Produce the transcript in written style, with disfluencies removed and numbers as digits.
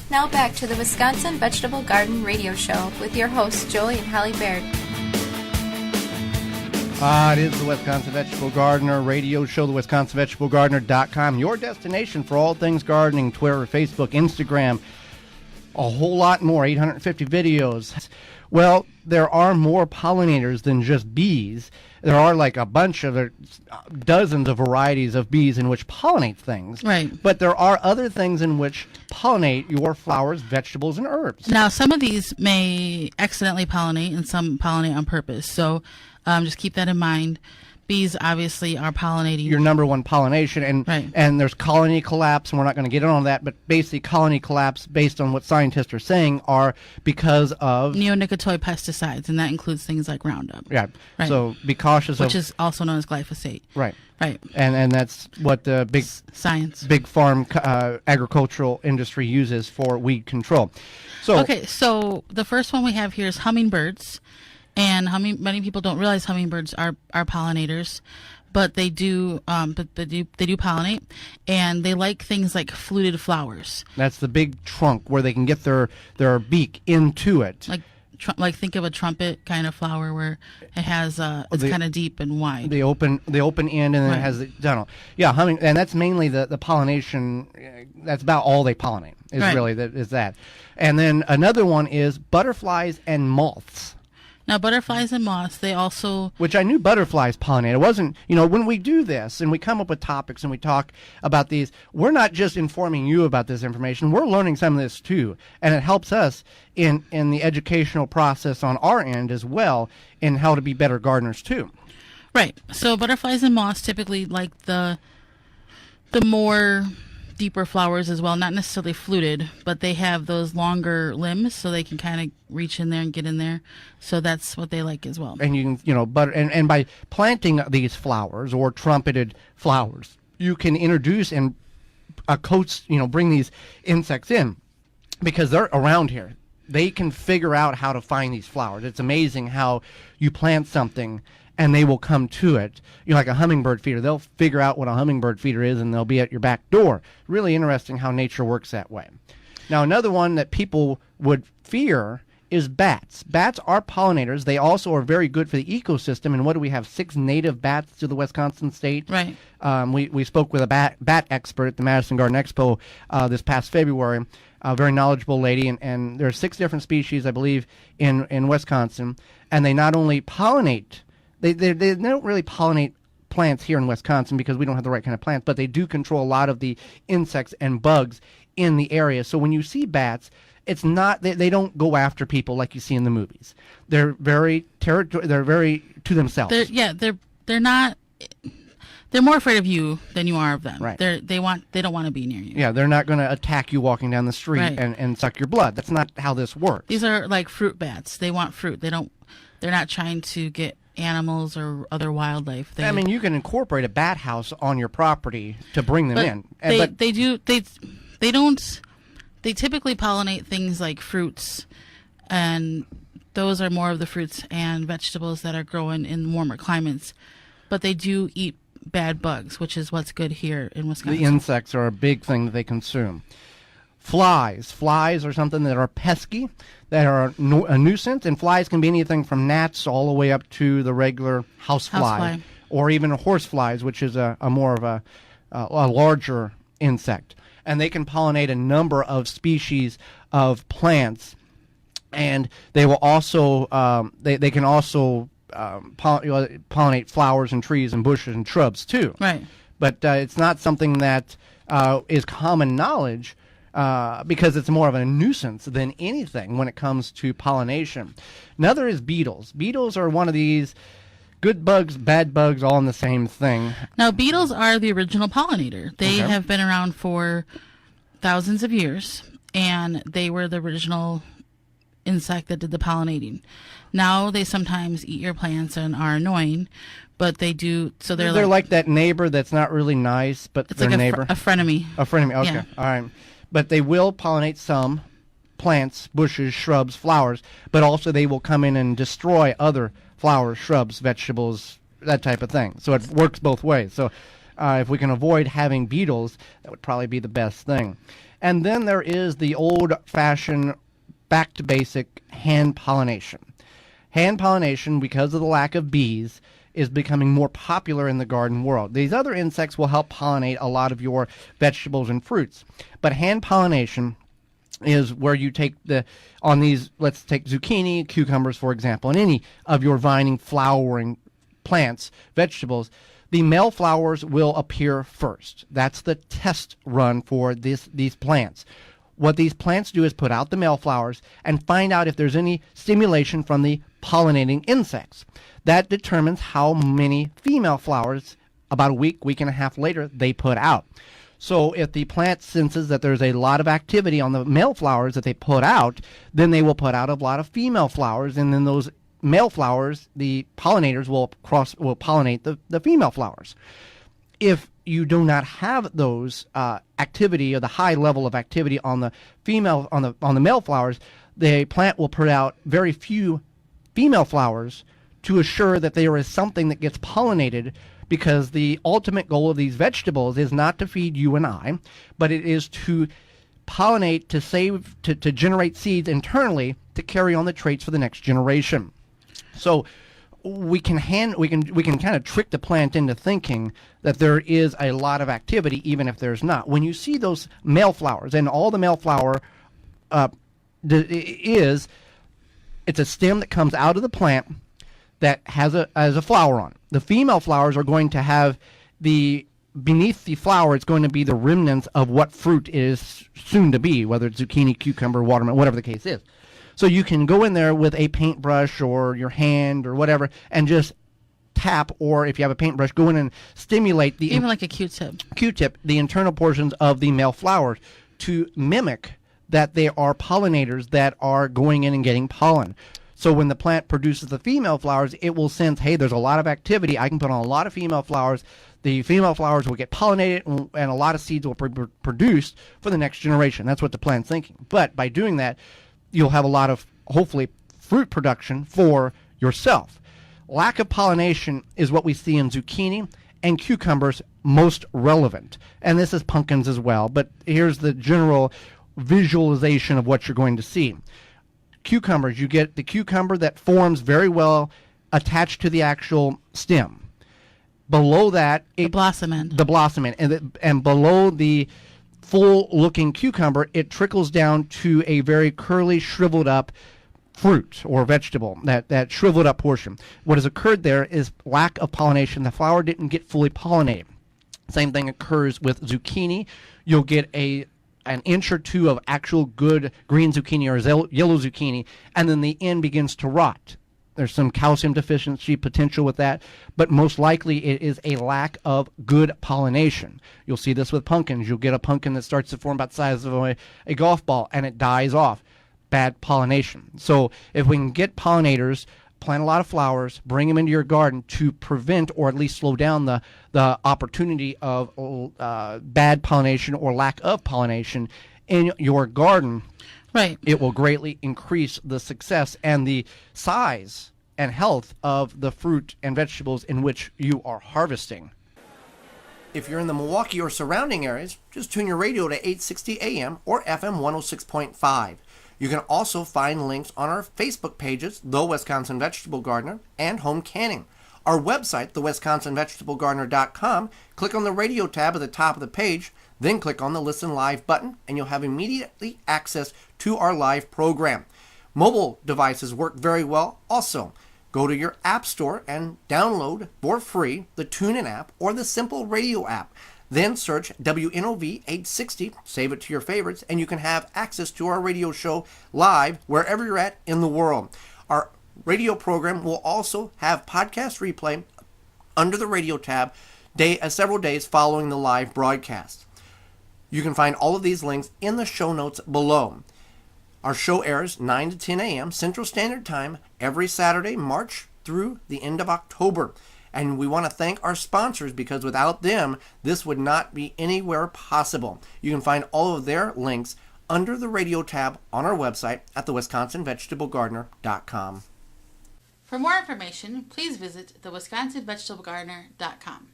Now back to the Wisconsin Vegetable Garden Radio Show with your hosts, Joey and Holly Baird. It is the Wisconsin Vegetable Gardener Radio Show, the WisconsinVegetableGardener.com, your destination for all things gardening, Twitter, Facebook, Instagram, a whole lot more, 850 videos. Well, there are more pollinators than just bees. There are like a bunch of dozens of varieties of bees in which pollinate things. Right. But there are other things in which pollinate your flowers, vegetables, and herbs. Now, some of these may accidentally pollinate and some pollinate on purpose. So just keep that in mind. Bees obviously are pollinating. Your number one pollination, and there's colony collapse, and we're not going to get on that, but basically colony collapse, based on what scientists are saying, are because of neonicotinoid pesticides, and that includes things like Roundup. Yeah. Right. So be cautious which is also known as glyphosate. Right. Right. And that's what the big farm agricultural industry uses for weed control. So okay, so the first one we have here is hummingbirds. And many people don't realize hummingbirds are pollinators, but they do pollinate, and they like things like fluted flowers. That's the big trunk where they can get their beak into it. Like think of a trumpet kind of flower where it has it's kind of deep and wide. The open end, and then it has the tunnel. Yeah, and that's mainly the pollination. That's about all they pollinate. Is that. And then another one is butterflies and moths. Now, butterflies and moths, they also... Which I knew butterflies pollinate. It wasn't, when we do this and we come up with topics and we talk about these, we're not just informing you about this information. We're learning some of this too. And it helps us in the educational process on our end as well in how to be better gardeners too. Right. So butterflies and moths typically like the more deeper flowers as well, not necessarily fluted, but they have those longer limbs so they can kind of reach in there and get in there. So that's what they like as well. And you can, and by planting these flowers or trumpeted flowers, you can introduce and bring these insects in because they're around here. They can figure out how to find these flowers. It's amazing how you plant something and they will come to it. Like a hummingbird feeder. They'll figure out what a hummingbird feeder is, and they'll be at your back door. Really interesting how nature works that way. Now, another one that people would fear is bats. Bats are pollinators. They also are very good for the ecosystem. And what do we have? 6 native bats to the Wisconsin state. Right. We spoke with a bat expert at the Madison Garden Expo this past February. A very knowledgeable lady, and there are 6 different species, I believe, in Wisconsin. And they not only pollinate... They don't really pollinate plants here in Wisconsin because we don't have the right kind of plants, but they do control a lot of the insects and bugs in the area. So when you see bats, it's not they don't go after people like you see in the movies. They're very they're very to themselves. They're not. They're more afraid of you than you are of them. Right. They don't want to be near you. Yeah, they're not going to attack you walking down the street and suck your blood. That's not how this works. These are like fruit bats. They want fruit. They're not trying to get animals or other wildlife. You can incorporate a bat house on your property to bring them in. They typically pollinate things like fruits, and those are more of the fruits and vegetables that are growing in warmer climates. But they do eat bad bugs, which is what's good here in Wisconsin. The insects are a big thing that they consume. Flies are something that are pesky, that are a nuisance, and flies can be anything from gnats all the way up to the regular housefly, or even horse flies, which is a more of a larger insect. And they can pollinate a number of species of plants, and they will also they can also pollinate flowers and trees and bushes and shrubs too. Right. But it's not something that is common knowledge. Because it's more of a nuisance than anything when it comes to pollination. Another is beetles. Beetles are one of these good bugs, bad bugs, all in the same thing. Now, beetles are the original pollinator. They have been around for thousands of years, and they were the original insect that did the pollinating. Now, they sometimes eat your plants and are annoying, but they do. So they're like that neighbor that's not really nice, but it's their like neighbor. A frenemy. A frenemy. Okay. Yeah. All right. But they will pollinate some plants, bushes, shrubs, flowers, but also they will come in and destroy other flowers, shrubs, vegetables, that type of thing. So it works both ways. So if we can avoid having beetles, that would probably be the best thing. And then there is the old-fashioned, back-to-basic hand pollination. Hand pollination, because of the lack of bees, is becoming more popular in the garden world. These other insects will help pollinate a lot of your vegetables and fruits. But hand pollination is where you take let's take zucchini, cucumbers, for example, and any of your vining, flowering plants, vegetables. The male flowers will appear first. That's the test run for these plants. What these plants do is put out the male flowers and find out if there's any stimulation from the pollinating insects. That determines how many female flowers, about a week and a half later, they put out. So if the plant senses that there's a lot of activity on the male flowers that they put out, then they will put out a lot of female flowers, and then those male flowers, the pollinators will pollinate the female flowers. If you do not have those activity, or the high level of activity on the male flowers, the plant will put out very few female flowers to assure that there is something that gets pollinated, because the ultimate goal of these vegetables is not to feed you and I, but it is to pollinate, to generate seeds internally to carry on the traits for the next generation. So we can kind of trick the plant into thinking that there is a lot of activity, even if there's not. When you see those male flowers, and all the male flower it's a stem that comes out of the plant that has a flower on it. The female flowers are going to have beneath the flower, it's going to be the remnants of what fruit is soon to be, whether it's zucchini, cucumber, watermelon, whatever the case is. So you can go in there with a paintbrush or your hand or whatever and just tap, or if you have a paintbrush, go in and stimulate even like a Q-tip, the internal portions of the male flowers to mimic that they are pollinators that are going in and getting pollen. So when the plant produces the female flowers, it will sense, hey, there's a lot of activity. I can put on a lot of female flowers. The female flowers will get pollinated, and a lot of seeds will be produced for the next generation. That's what the plant's thinking. But by doing that, you'll have a lot of, hopefully, fruit production for yourself. Lack of pollination is what we see in zucchini and cucumbers most relevant. And this is pumpkins as well, but here's the general visualization of what you're going to see. Cucumbers, you get the cucumber that forms very well attached to the actual stem. Below that, the blossom end, and below the full-looking cucumber, it trickles down to a very curly, shriveled up fruit or vegetable, that shriveled up portion. What has occurred there is lack of pollination. The flower didn't get fully pollinated. Same thing occurs with zucchini. You'll get an inch or two of actual good green zucchini or yellow zucchini, and then the end begins to rot. There's some calcium deficiency potential with that, but most likely it is a lack of good pollination. You'll see this with pumpkins. You'll get a pumpkin that starts to form about the size of a golf ball, and it dies off. Bad pollination. So if we can get pollinators, plant a lot of flowers, bring them into your garden to prevent or at least slow down the opportunity of bad pollination or lack of pollination in your garden, right, it will greatly increase the success and the size and health of the fruit and vegetables in which you are harvesting. If you're in the Milwaukee or surrounding areas, just tune your radio to 860 AM or FM 106.5. You can also find links on our Facebook pages, The Wisconsin Vegetable Gardener and Home Canning. Our website, thewisconsinvegetablegardener.com, click on the radio tab at the top of the page, then click on the Listen Live button, and you'll have immediately access to our live program. Mobile devices work very well also. Go to your app store and download for free the TuneIn app or the Simple Radio app. Then search WNOV 860, save it to your favorites, and you can have access to our radio show live wherever you're at in the world. Our radio program will also have podcast replay under the radio tab several days following the live broadcast. You can find all of these links in the show notes below. Our show airs 9 to 10 a.m. Central Standard Time every Saturday, March through the end of October. And we want to thank our sponsors, because without them, this would not be anywhere possible. You can find all of their links under the radio tab on our website at thewisconsinvegetablegardener.com. For more information, please visit thewisconsinvegetablegardener.com.